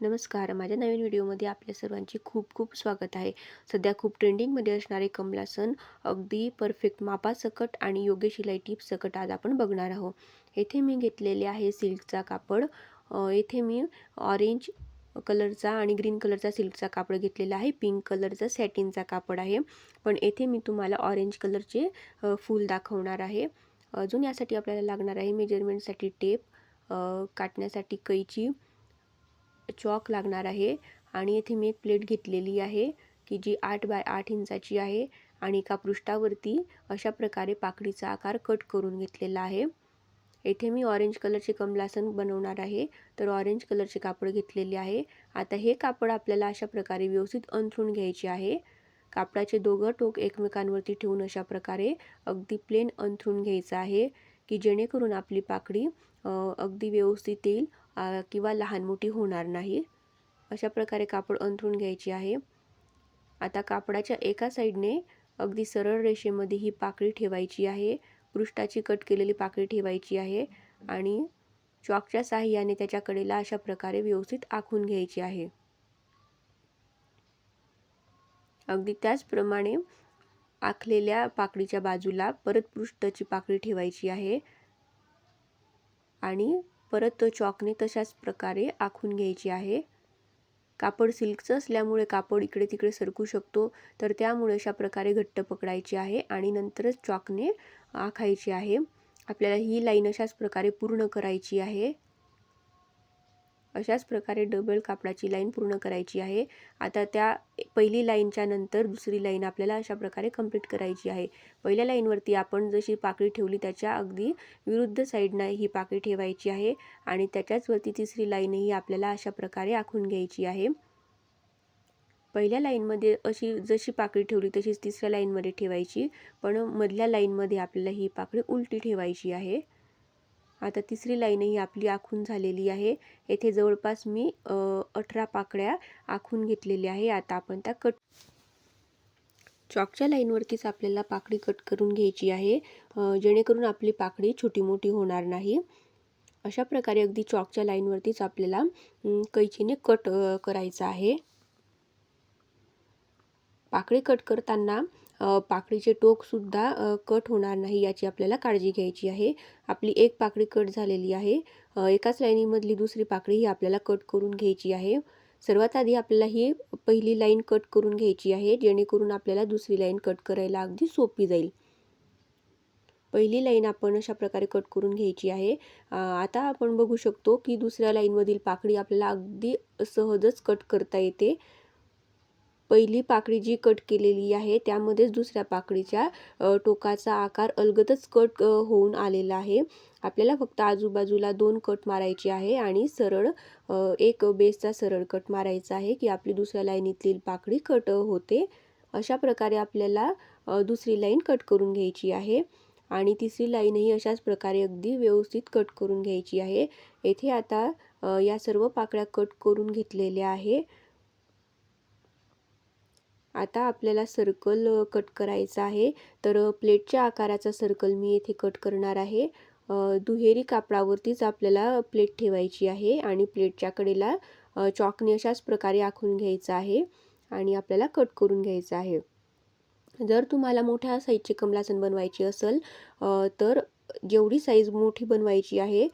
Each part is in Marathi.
नमस्कार. माझ्या नवीन व्हिडिओमध्ये आपल्या सर्वांचे खूप खूप स्वागत आहे. सध्या खूप ट्रेंडिंगमध्ये असणारे कमलासन अगदी परफेक्ट मापासकट आणि योग्य शिलाई टिप्ससकट आज आपण बघणार आहोत. येथे मी घेतलेले आहे सिल्कचा कापड. येथे मी ऑरेंज कलरचा आणि ग्रीन कलरचा सिल्कचा कापड घेतलेला आहे. पिंक कलरचा सॅटिनचा कापड आहे. पण येथे मी तुम्हाला ऑरेंज कलरचे फूल दाखवणार आहे. अजून यासाठी आपल्याला लागणार आहे मेजरमेंटसाठी टेप, काटण्यासाठी कैची, चॉक लागणार आहे आणि इथे मी एक प्लेट घेतलेली आहे की जी 8 बाय 8 इंचाची आहे आणि एका पृष्ठावरती अशा प्रकारे पाकळीचा आकार कट करून घेतलेला आहे. येथे मी ऑरेंज कलरचे कमलासन बनवणार आहे, तर ऑरेंज कलरचे कापड घेतलेले आहे. आता हे कापड आपल्याला अशा प्रकारे व्यवस्थित अंथरून घ्यायचे आहे. कापडाचे दोघं टोक एकमेकांवरती ठेवून अशा प्रकारे अगदी प्लेन अंथरून घ्यायचं आहे की जेणेकरून आपली पाकळी अगदी व्यवस्थित येईल किंवा लहान मोठी होणार नाही. अशा प्रकारे कापड अंथरून घ्यायचे आहे. आता कापडाच्या एका साईडने अगदी सरळ रेषेमध्ये ही पाकळी ठेवायची आहे. पृष्ठाची कट केलेली पाकळी ठेवायची आहे आणि चॉकच्या साहाय्याने त्याच्या कडेला अशा प्रकारे व्यवस्थित आखून घ्यायची आहे. अगदी त्याचप्रमाणे आखलेल्या पाकळीच्या बाजूला परत पृष्ठाची पाकळी ठेवायची आहे आणि परत चॉकने तशाच प्रकारे आखून घ्यायची आहे. कापड सिल्कचं असल्यामुळे कापड इकडे तिकडे सरकू शकतो, तर त्यामुळे अशा प्रकारे घट्ट पकडायचे आहे आणि नंतरच चॉकने आखायची आहे. आपल्याला ही लाईन अशाच प्रकारे पूर्ण करायची आहे. अशाच प्रकारे डबल कापडाची लाईन पूर्ण करायची आहे. आता त्या पहिली लाईनच्या नंतर दुसरी लाईन आपल्याला अशा प्रकारे कंप्लीट करायची आहे. पहिल्या लाईनवरती आपण जशी पाकळी ठेवली त्याच्या अगदी विरुद्ध साईडला ही पाकळी ठेवायची आहे आणि त्याच्याच वरती तिसरी लाईनही आपल्याला अशा प्रकारे आखून घ्यायची आहे. पहिल्या लाईनमध्ये जशी पाकळी ठेवली तशीच तिसऱ्या लाईनमध्ये ठेवायची, पण मधल्या लाईनमध्ये आपल्याला ही पाकळी उलटी ठेवायची आहे. आता तिसरी लाईनही आपली आखून झालेली आहे. येथे जवळपास मी 18 पाकळ्या आखून घेतलेल्या आहे. आता आपण त्या चॉकच्या लाईनवरतीच आपल्याला पाकळी कट करून घ्यायची आहे, जेणेकरून आपली पाकळी छोटी मोठी होणार नाही. अशा प्रकारे अगदी चॉकच्या लाईनवरतीच आपल्याला कैचीने कट करायचं आहे. पाकळी कट करताना पाकळीचे टोकसुद्धा कट होणार नाही याची आपल्याला काळजी घ्यायची आहे. आपली एक पाकळी कट झालेली आहे. एकाच लाईनीमधली दुसरी पाकळी ही आपल्याला कट करून घ्यायची आहे. सर्वात आधी आपल्याला ही पहिली लाईन कट करून घ्यायची आहे, जेणेकरून आपल्याला दुसरी लाईन कट करायला अगदी सोपी जाईल. पहिली लाईन आपण अशा प्रकारे कट करून घ्यायची आहे. आता आपण बघू शकतो की दुसऱ्या लाईनमधील पाकळी आपल्याला अगदी सहजच कट करता येते. पहिली पाकळी जी कट केलेली आहे त्यामध्येच दुसऱ्या पाकळीच्या टोकाचा आकार अलगदच कट होऊन आलेला आहे. आपल्याला फक्त आजूबाजूला 2 कट मारायचे आहे आणि सरळ एक बेसचा सरळ कट मारायचा आहे की आपली दुसऱ्या लाईनीतील पाकळी कट होते. अशा प्रकारे आपल्याला दुसरी लाईन कट करून घ्यायची आहे आणि तिसरी लाईनही अशाच प्रकारे अगदी व्यवस्थित कट करून घ्यायची आहे. येथे आता या सर्व पाकळ्या कट करून घेतलेल्या आहे. आता आपल्याला सर्कल कट करायचा आहे, तर प्लेटच्या आकाराचा सर्कल मी येथे कट करणार आहे. दुहेरी कापडावरतीच आपल्याला प्लेट ठेवायची आहे आणि प्लेटच्या कडेला चॉकने अशाच प्रकारे आखून घ्यायचं आहे आणि आपल्याला कट करून घ्यायचं आहे. जर तुम्हाला मोठ्या साईजचे कमलासन बनवायचे असेल तर जेवढी साईज मोठी बनवायची आहे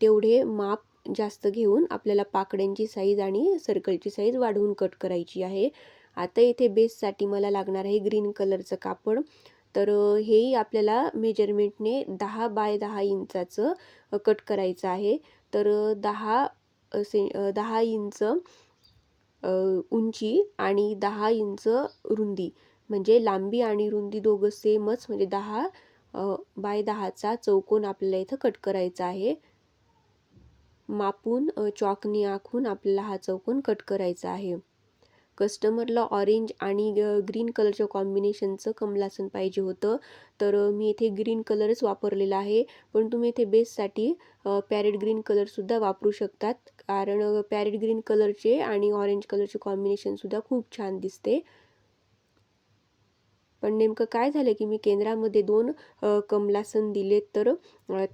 तेवढे माप जास्त घेऊन आपल्याला पाकड्यांची साईज आणि सर्कलची साईज वाढवून कट करायची आहे. आता इथे बेससाठी मला लागणार आहे ग्रीन कलरचं कापड, तर हेही आपल्याला मेजरमेंटने 10 बाय 10 इंचाचं कट करायचं आहे. तर 10 इंच उंची आणि 10 इंच रुंदी, म्हणजे लांबी आणि रुंदी दोघं सेमच, म्हणजे 10 बाय 10चा चौकोन आपल्याला इथं कट करायचा आहे. मापून चॉकने आखून आपल्याला हा चौकोन कट करायचा आहे. कस्टमरला ऑरेंज आणि ग्रीन कलरच्या कॉम्बिनेशनचं कमलासन पाहिजे होतं, तर मी इथे ग्रीन कलरच वापरलेला आहे. पण तुम्ही इथे बेससाठी पॅरेट ग्रीन कलरसुद्धा वापरू शकतात, कारण पॅरेट ग्रीन कलरचे आणि ऑरेंज कलरचे कॉम्बिनेशनसुद्धा खूप छान दिसते. पण नेमकं काय झालं की मी केंद्रामध्ये 2 कमलासन दिलेत, तर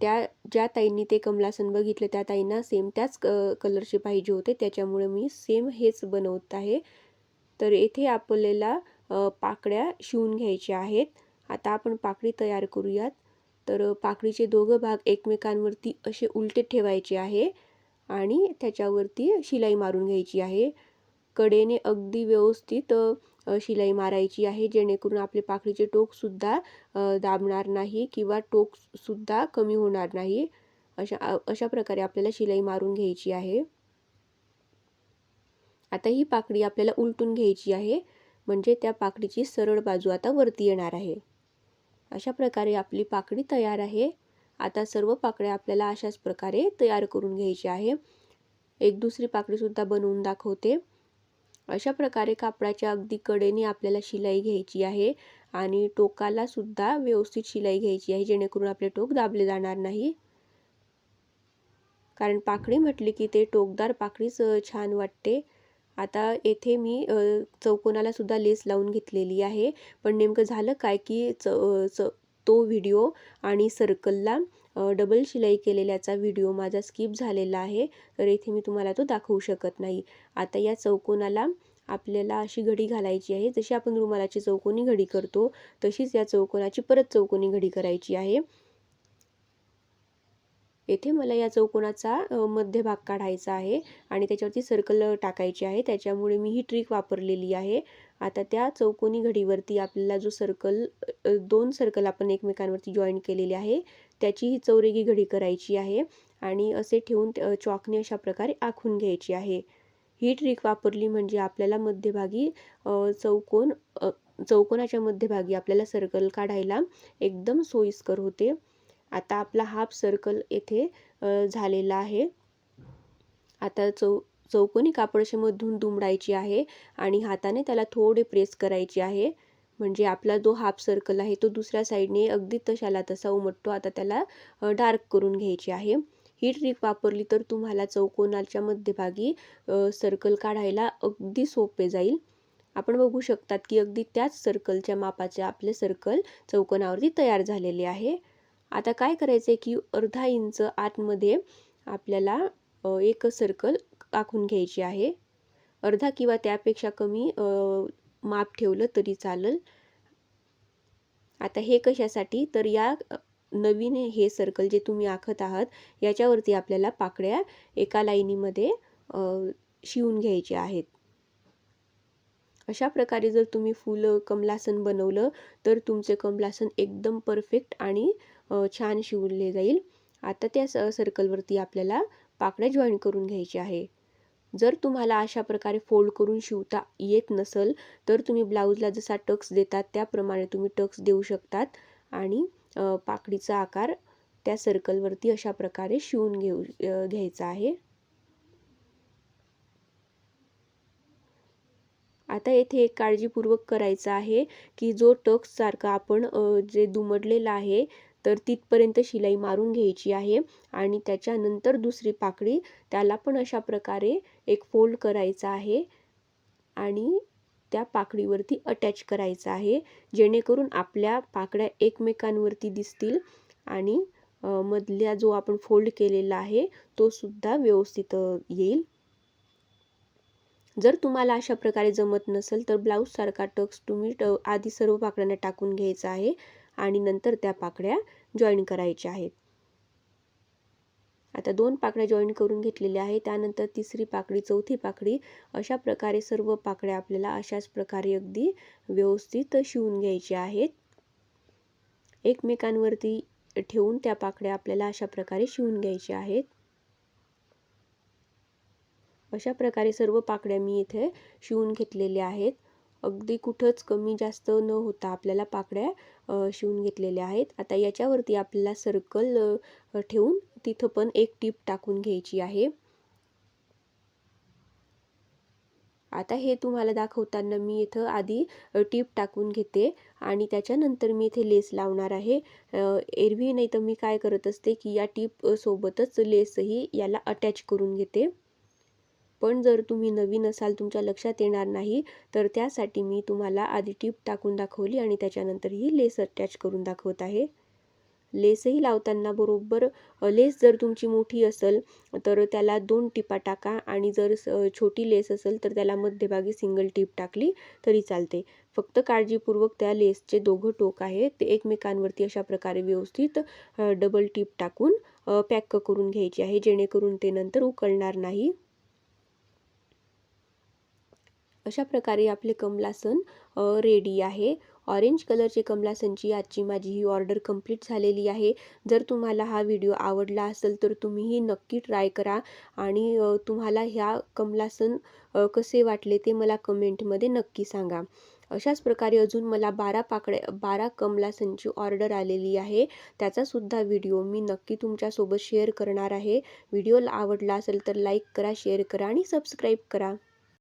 त्या ज्या ताईंनी ते कमलासन बघितले त्या ताईंना सेम त्याच कलरचे पाहिजे होते, त्याच्यामुळे मी सेम हेच बनवत आहे. तर येथे आपल्याला पाकळ्या शिवून घ्यायच्या आहेत. आता आपण पाकळी तयार करूयात. तर पाकळीचे दोघं भाग एकमेकांवरती असे उलटे ठेवायचे आहे आणि त्याच्यावरती शिलाई मारून घ्यायची आहे. कडेने अगदी व्यवस्थित शिलाई मारायची आहे, जेणेकरून आपले पाकळीचे टोकसुद्धा दाबणार नाही किंवा टोकसुद्धा कमी होणार नाही. अशा प्रकारे आपल्याला शिलाई मारून घ्यायची आहे. आता ही पाकळी आपल्याला उलटून घ्यायची आहे, म्हणजे त्या पाकळीची सरळ बाजू आता वरती येणार आहे. अशा प्रकारे आपली पाकळी तयार आहे. आता सर्व पाकळ्या आपल्याला अशाच प्रकारे तयार करून घ्यायची आहे. एक दुसरी पाकळीसुद्धा बनवून दाखवते. अशा प्रकारे कापडाच्या अगदी कडेने आपल्याला शिलाई घ्यायची आहे आणि टोकाला सुद्धा व्यवस्थित शिलाई घ्यायची आहे, जेणेकरून आपले टोक दाबले जाणार नाही. कारण पाकळी म्हटली की ते टोकदार पाकळीच छान वाटते. आता येथे मी चौकोनाला सुद्धा लेस लावून घेतलेली आहे. पण नेमकं झालं काय की तो व्हिडिओ आणि सर्कलला डबल शिलाई केलेल्याचा व्हिडिओ माझा स्किप झालेला आहे, तर इथे मी तुम्हाला तो दाखवू शकत नाही. आता या चौकोनाला आपल्याला अशी घडी घालायची आहे. जशी आपण रुमालाची चौकोनी घडी करतो तशीच या चौकोनाची परत चौकोनी घडी करायची आहे. येथे मला या चौकोनाचा मध्यभाग काढायचा आहे आणि त्याच्यावरती सर्कल टाकायचे आहे, त्याच्यामुळे मी ही ट्रिक वापरलेली आहे. आता त्या चौकोनी घडीवरती आपल्याला जो सर्कल 2 सर्कल आपण एकमेकांवरती जॉईन केलेले आहे त्याची ही चौरेगी घडी करायची आहे आणि असे ठेवून चॉकने अशा प्रकारे आखून घ्यायची आहे. ही ट्रिक वापरली म्हणजे आपल्याला मध्यभागी चौकोनाच्या मध्यभागी आपल्याला सर्कल काढायला एकदम सोयीस्कर होते. आता आपला हाफ सर्कल येथे झालेला आहे. आता चौकोनी कापड असे मधून दुमडायची आहे आणि हाताने त्याला थोडे प्रेस करायचे आहे, म्हणजे आपला जो हाफ सर्कल आहे तो दुसऱ्या साईडने अगदी तशाला तसा उमटतो. आता त्याला डार्क करून घ्यायचे आहे. ही ट्रिक वापरली तर तुम्हाला चौकोनाच्या मध्यभागी सर्कल काढायला अगदी सोपे जाईल. आपण बघू शकतात की अगदी त्याच सर्कलच्या मापाचे आपले सर्कल चौकोनावरती तयार झालेले आहे. आता काय करायचं आहे की अर्धा इंच आतमध्ये आपल्याला एक सर्कल आखून घ्यायची आहे. अर्धा किंवा त्यापेक्षा कमी माप ठेवलं तरी चालेल. आता हे कशासाठी, तर या नवीन हे सर्कल जे तुम्ही आखत आहात याच्यावरती आपल्याला पाकळ्या एका लाईनीमध्ये शिवून घ्यायच्या आहेत. अशा प्रकारे जर तुम्ही फुल कमलासन बनवलं तर तुमचे कमलासन एकदम परफेक्ट आणि छान शिवले जाईल. आता त्या सर्कलवरती आपल्याला पाकळ्या जॉईन करून घ्यायच्या आहे. जर तुम्हाला अशा प्रकारे फोल्ड करून शिवता येत नसेल तर तुम्ही ब्लाऊजला जसा टक्स देतात त्याप्रमाणे तुम्ही टक्स देऊ शकतात आणि पाकळीचा आकार त्या सर्कलवरती अशा प्रकारे शिवून घ्यायचा आहे. आता येथे एक काळजीपूर्वक करायचं आहे की जो टक्ससारखा आपण जे दुमडलेला आहे तर तिथपर्यंत शिलाई मारून घ्यायची आहे आणि त्याच्यानंतर दुसरी पाकळी त्याला पण अशा प्रकारे एक फोल्ड करायचा आहे आणि त्या पाकळीवरती अटॅच करायचा आहे, जेणेकरून आपल्या पाकळ्या एकमेकांवरती दिसतील आणि मधल्या जो आपण फोल्ड केलेला आहे तो सुद्धा व्यवस्थित येईल. जर तुम्हाला अशा प्रकारे जमत नसेल तर ब्लाऊजसारखा टक्स तुम्ही आधी सर्व पाकळ्यांना टाकून घ्यायचा आहे आणि नंतर त्या पाकळ्या जॉईन करायच्या आहेत. आता 2 पाकळ्या जॉईन करून घेतलेल्या आहे. त्यानंतर तिसरी पाकळी, चौथी पाकळी अशा प्रकारे सर्व पाकळ्या आपल्याला अशाच प्रकारे अगदी व्यवस्थित शिवून घ्यायच्या आहेत. एकमेकांवरती ठेवून त्या पाकळ्या आपल्याला अशा प्रकारे शिवून घ्यायच्या आहेत. अशा प्रकारे सर्व पाकळ्या मी इथे शिवून घेतलेल्या आहेत. अगदी कुठंच कमी जास्त न होता आपल्याला पाकळ्या शिवून घेतलेल्या आहेत. आता याच्यावरती आपल्याला सर्कल ठेवून तिथं पण एक टीप टाकून घ्यायची आहे. आता हे तुम्हाला दाखवताना मी इथं आधी टीप टाकून घेते आणि त्याच्यानंतर मी इथे लेस लावणार आहे. एरवी नाही तर मी काय करत असते की या टीप सोबतच लेसही याला अटॅच करून घेते. पण जर तुम्ही नवीन असाल, तुमच्या लक्षात येणार नाही, तर त्यासाठी मी तुम्हाला आधी टीप टाकून दाखवली आणि त्याच्यानंतर ही लेस अटॅच करून दाखवत आहे. लेसही लावताना बरोबर लेस जर तुमची मोठी असेल तर त्याला 2 टिपा टाका आणि जर छोटी लेस असेल तर त्याला मध्यभागी सिंगल टीप टाकली तरी चालते. फक्त काळजीपूर्वक त्या लेसचे दोघं टोक आहेत ते एकमेकांवरती अशा प्रकारे व्यवस्थित डबल टीप टाकून पॅक करून घ्यायची आहे, जेणेकरून ते नंतर उकळणार नाही. अशा प्रकारे आपले कमलासन रेडी आहे. ऑरेंज कलरचे कमलासनची आजची माझी ही ऑर्डर कंप्लीट झालेली आहे. जर तुम्हाला हा व्हिडिओ आवडला असेल तर तुम्हीही नक्की ट्राय करा आणि तुम्हाला ह्या कमलासन कसे वाटले ते मला कमेंटमध्ये नक्की सांगा. अशाच प्रकारे अजून मला 12 कमलासनची ऑर्डर आलेली आहे. त्याचासुद्धा व्हिडिओ मी नक्की तुमच्यासोबत शेअर करणार आहे. व्हिडिओ आवडला असेल तर लाईक करा, शेअर करा आणि सबस्क्राईब करा.